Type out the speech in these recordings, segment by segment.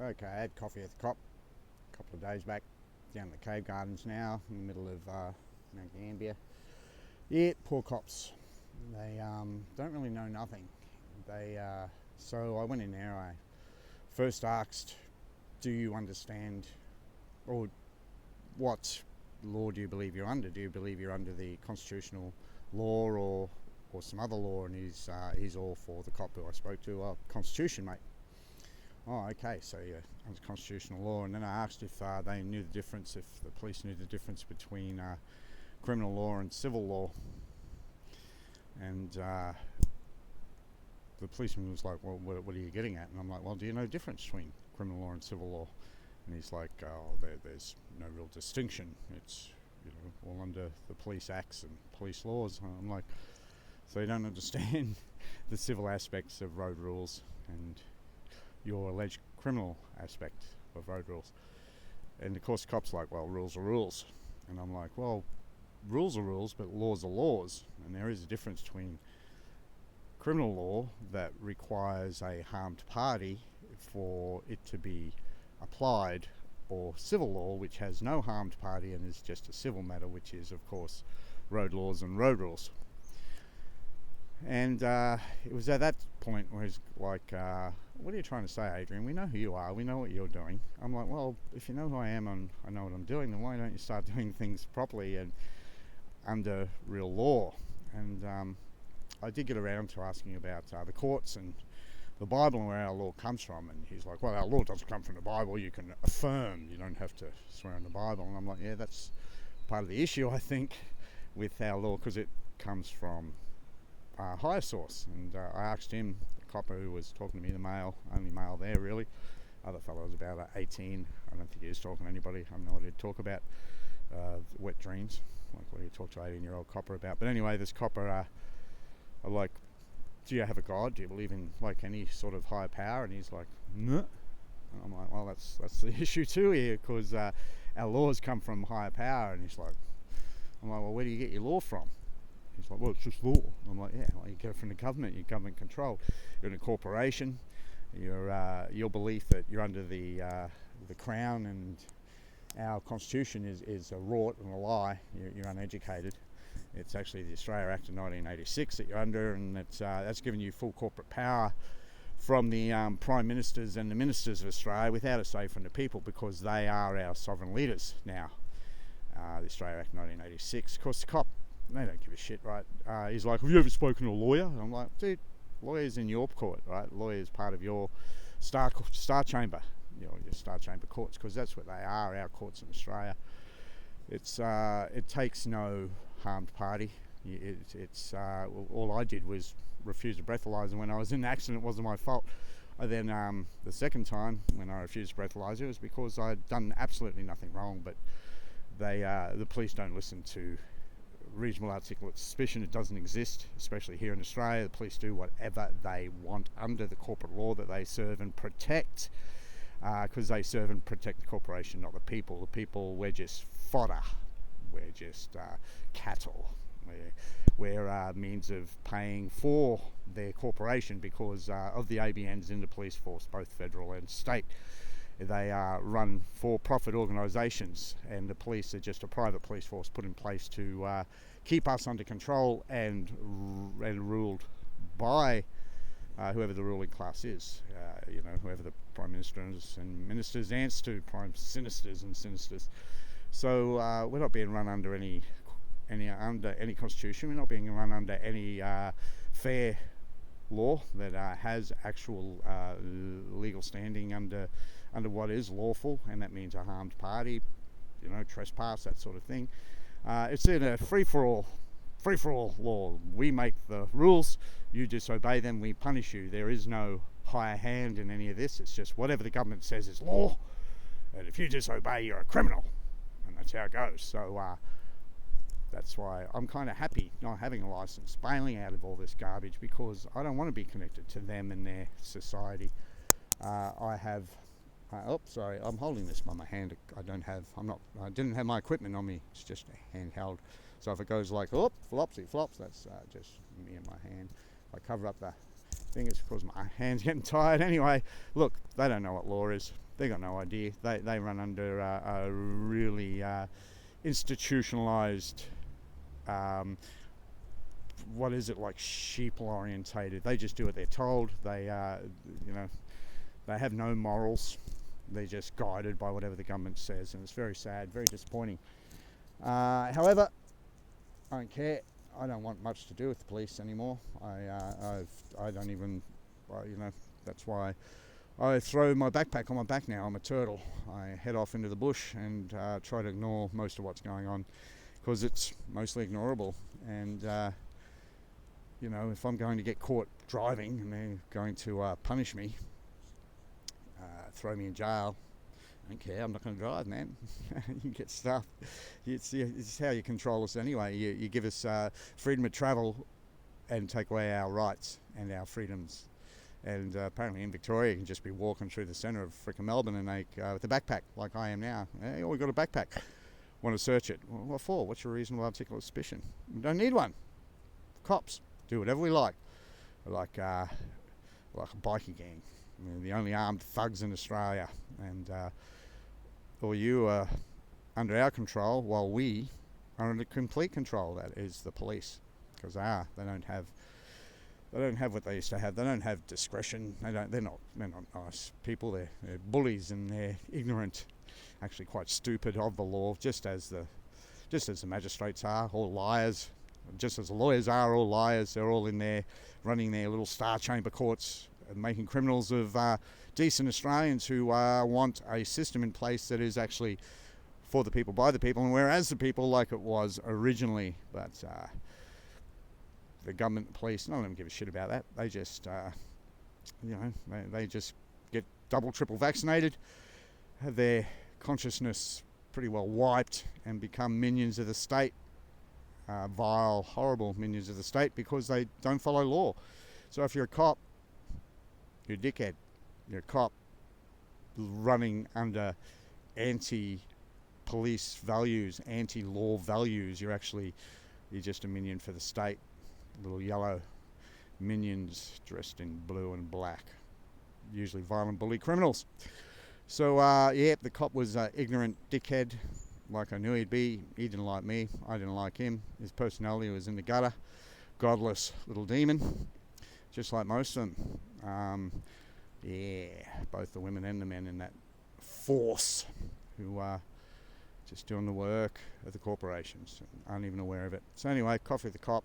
Okay, I had coffee at the COP a couple of days back down at the Cave Gardens now, in the middle of Mount Gambier. Yeah, poor cops. They don't really know nothing. So I went in there, I first asked, do you understand, or what law do you believe you're under? Do you believe you're under the constitutional law or some other law? And he's all for the cop who I spoke to, Constitution, mate. Oh, okay, so you're under constitutional law. And then I asked if they knew the difference, if the police knew the difference between criminal law and civil law. And the policeman was like, well, what are you getting at? And I'm like, well, do you know the difference between criminal law and civil law? And he's like, oh, there's no real distinction. It's, all under the police acts and police laws. And I'm like, so you don't understand the civil aspects of road rules and your alleged criminal aspect of road rules. And of course the cop's like, well, rules are rules. And I'm like, well, rules are rules, but laws are laws. And there is a difference between criminal law that requires a harmed party for it to be applied, or civil law which has no harmed party and is just a civil matter, which is of course road laws and road rules. And it was at that point where he's like, what are you trying to say, Adrian? We know who you are, we know what you're doing. I'm like, well, if you know who I am and I know what I'm doing, then why don't you start doing things properly and under real law? And I did get around to asking about the courts and the Bible and where our law comes from. And he's like, well, our law doesn't come from the Bible, you can affirm, you don't have to swear on the Bible. And I'm like, yeah, that's part of the issue, I think, with our law, because it comes from higher source. And I asked him, the copper who was talking to me, the male, only male there really, other fellow was about 18, I don't think he was talking to anybody, I have no idea to talk about wet dreams, like what do you talk to 18-year-old copper about? But anyway, this copper, I like, do you have a God? Do you believe in like any sort of higher power? And he's like, no. And I'm like, well, that's the issue too here, because our laws come from higher power. And he's like, I'm like, well, where do you get your law from? He's like, well, it's just law. I'm like, yeah, well, you get it from the government. You're government controlled. You're in a corporation. Your belief that you're under the crown and our constitution is a rort and a lie. You're uneducated. It's actually the Australia Act of 1986 that you're under, and that's given you full corporate power from the prime ministers and the ministers of Australia without a say from the people, because they are our sovereign leaders now. The Australia Act 1986. Of course, the cop, they don't give a shit, right? He's like, have you ever spoken to a lawyer? And I'm like, dude, lawyers in your court, right? Lawyers part of your star chamber, your star chamber courts, because that's what they are, our courts in Australia. It takes no harmed party. All I did was refuse a breathalyzer when I was in an accident. It wasn't my fault. Then the second time when I refused a breathalyzer, it was because I'd done absolutely nothing wrong, but the police don't listen to reasonable articulate suspicion. It doesn't exist, especially here in Australia. The police do whatever they want under the corporate law that they serve and protect, because they serve and protect the corporation, not the people. The people, we're just fodder. We're just cattle. We're means of paying for their corporation because of the ABNs in the police force, both federal and state. They are run for-profit organisations, and the police are just a private police force put in place to keep us under control and ruled by whoever the ruling class is. Whoever the prime ministers and ministers answer to, prime sinisters and sinisters. So we're not being run under any constitution. We're not being run under any fair law that has actual legal standing under what is lawful, and that means a harmed party, trespass, that sort of thing. It's in a free-for-all law. We make the rules, you disobey them, we punish you. There is no higher hand in any of this. It's just whatever the government says is law, and if you disobey, you're a criminal, and that's how it goes. So that's why I'm kind of happy not having a license, bailing out of all this garbage, because I don't want to be connected to them and their society. I'm holding this by my hand. I didn't have my equipment on me. It's just a handheld. So if it goes like, flopsy flops, that's just me and my hand. If I cover up the thing, it's because my hand's getting tired. Anyway, look, they don't know what law is. They got no idea. They run under a really institutionalized, what is it, like sheep orientated. They just do what they're told. They they have no morals. They're just guided by whatever the government says, and it's very sad, very disappointing. However, I don't care. I don't want much to do with the police anymore. I don't even, that's why I throw my backpack on my back now. I'm a turtle. I head off into the bush and try to ignore most of what's going on, because it's mostly ignorable. And if I'm going to get caught driving and they're going to punish me, throw me in jail, I don't care. I'm not going to drive, man. You get stuffed. It's how you control us anyway. You give us freedom of travel and take away our rights and our freedoms. And apparently in Victoria, you can just be walking through the centre of freaking Melbourne and with a backpack, like I am now. Hey, oh, we got a backpack. Want to search it? Well, what for? What's your reasonable articulate suspicion? We don't need one. Cops do whatever we like. Like a bikie gang. The only armed thugs in Australia, and you are under our control, while we are under complete control. That is the police, because they don't have what they used to have. They don't have discretion. They're not nice people. They're bullies, and they're ignorant, actually quite stupid of the law, just as the magistrates are, all liars. Just as the lawyers are all liars. They're all in there running their little star chamber courts, making criminals of decent Australians who want a system in place that is actually for the people, by the people, and whereas the people, like it was originally. But the government, the police, none of them give a shit about that. They just, they just get double, triple vaccinated, have their consciousness pretty well wiped, and become minions of the state. Vile, horrible minions of the state, because they don't follow law. So if you're a cop, you're a dickhead. You're a cop running under anti-police values, anti-law values. You're just a minion for the state. Little yellow minions dressed in blue and black. Usually violent bully criminals. So, the cop was an ignorant dickhead, like I knew he'd be. He didn't like me. I didn't like him. His personality was in the gutter. Godless little demon. Just like most of them. Both the women and the men in that force who are just doing the work of the corporations, aren't even aware of it. So anyway, coffee with the cop.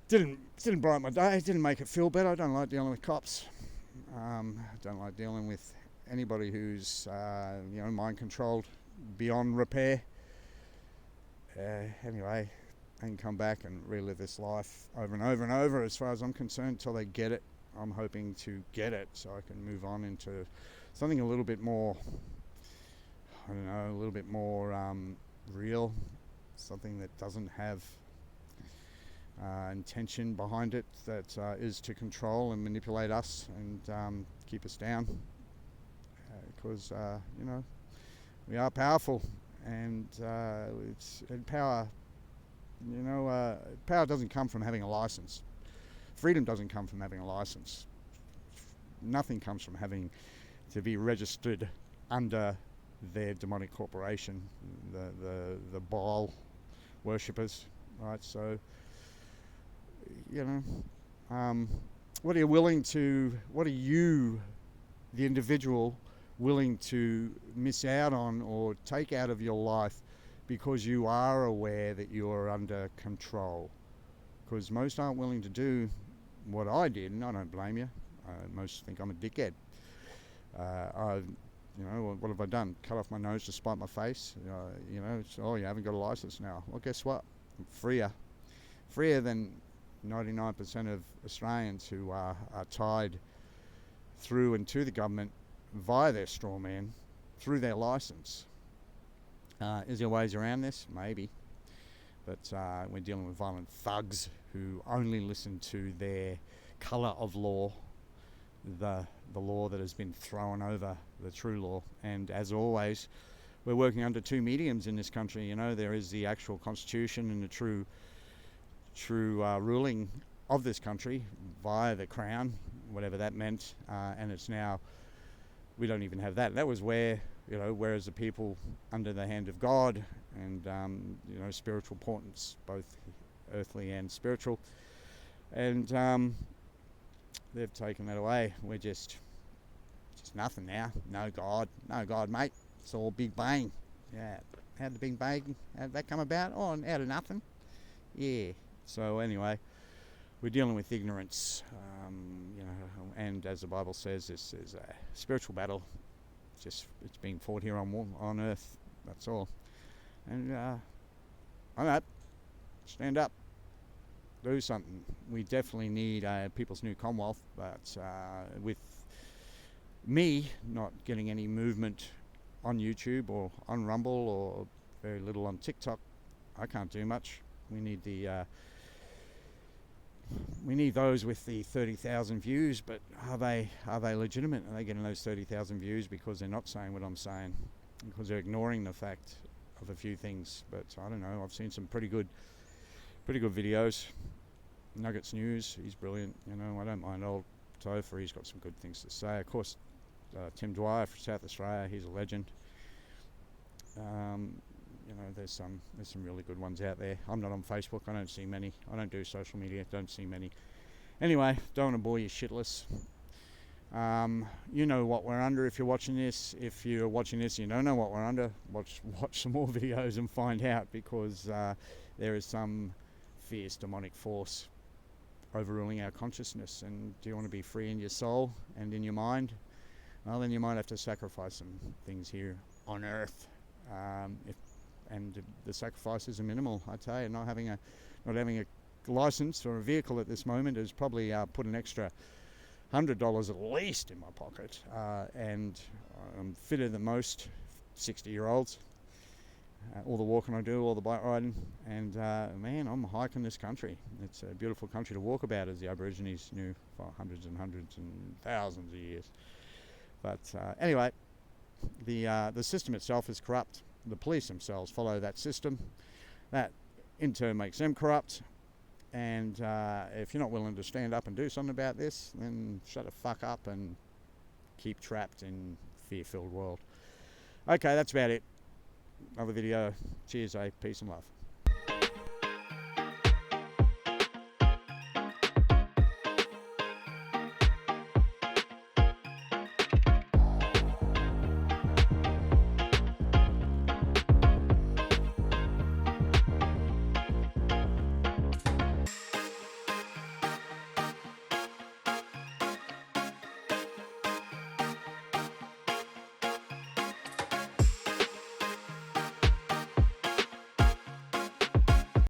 Didn't brighten my day, didn't make it feel better. I don't like dealing with cops. Don't like dealing with anybody who's mind controlled beyond repair. Anyway, I can come back and relive this life over and over and over, as far as I'm concerned, until they get it. I'm hoping to get it so I can move on into something a little bit more, a little bit more real, something that doesn't have intention behind it, that is to control and manipulate us and keep us down, because we are powerful, and power. Power doesn't come from having a license. Freedom doesn't come from having a license. Nothing comes from having to be registered under their demonic corporation, the Baal worshippers, right? So, what are you, the individual, willing to miss out on or take out of your life because you are aware that you are under control? Because most aren't willing to do what I did, and I don't blame you. Most think I'm a dickhead. What have I done? Cut off my nose to spite my face? You haven't got a license now. Well, guess what? I'm freer than 99% of Australians who are tied through and to the government via their straw man through their license. Is there ways around this? Maybe. But we're dealing with violent thugs who only listen to their colour of law, the law that has been thrown over the true law. And as always, we're working under two mediums in this country. There is the actual constitution and the true ruling of this country via the Crown, whatever that meant, and it's now we don't even have that. That was where, whereas the people under the hand of God and, spiritual portents, both earthly and spiritual, and they've taken that away. We're just nothing now. No God, mate. It's all Big Bang. Yeah. How did the Big Bang, how did that come about? Oh, out of nothing. Yeah. So anyway, we're dealing with ignorance, and as the Bible says, this is a spiritual battle. It's being fought here on earth. That's all. And I'm up. Stand up. Do something. We definitely need People's New Commonwealth, but with me not getting any movement on YouTube or on Rumble or very little on TikTok, I can't do much. We need those with the 30,000 views, but are they legitimate? Are they getting those 30,000 views because they're not saying what I'm saying? Because they're ignoring the fact of a few things. But I don't know. I've seen some pretty good videos. Nuggets News, he's brilliant. I don't mind old Topher. He's got some good things to say. Of course, Tim Dwyer from South Australia. He's a legend. There's some really good ones out there. I'm not on Facebook. I don't see many. I don't do social media. Don't see many. Anyway, don't want to bore you shitless. You know what we're under if you're watching this. If you're watching this and you don't know what we're under, watch some more videos and find out, because there is some fierce demonic force overruling our consciousness. And do you want to be free in your soul and in your mind? Well, then you might have to sacrifice some things here on earth. And the sacrifices are minimal, I tell you. Not having a license or a vehicle at this moment has probably put an extra $100 at least in my pocket, and I'm fitter than most 60-year-olds. All the walking I do, all the bike riding, and man, I'm hiking this country. It's a beautiful country to walk about, as the Aborigines knew for hundreds and hundreds and thousands of years. But anyway, the system itself is corrupt. The police themselves follow that system. That in turn makes them corrupt. And if you're not willing to stand up and do something about this, then shut the fuck up and keep trapped in fear-filled world. Okay, that's about it. Another video. Cheers, peace and love.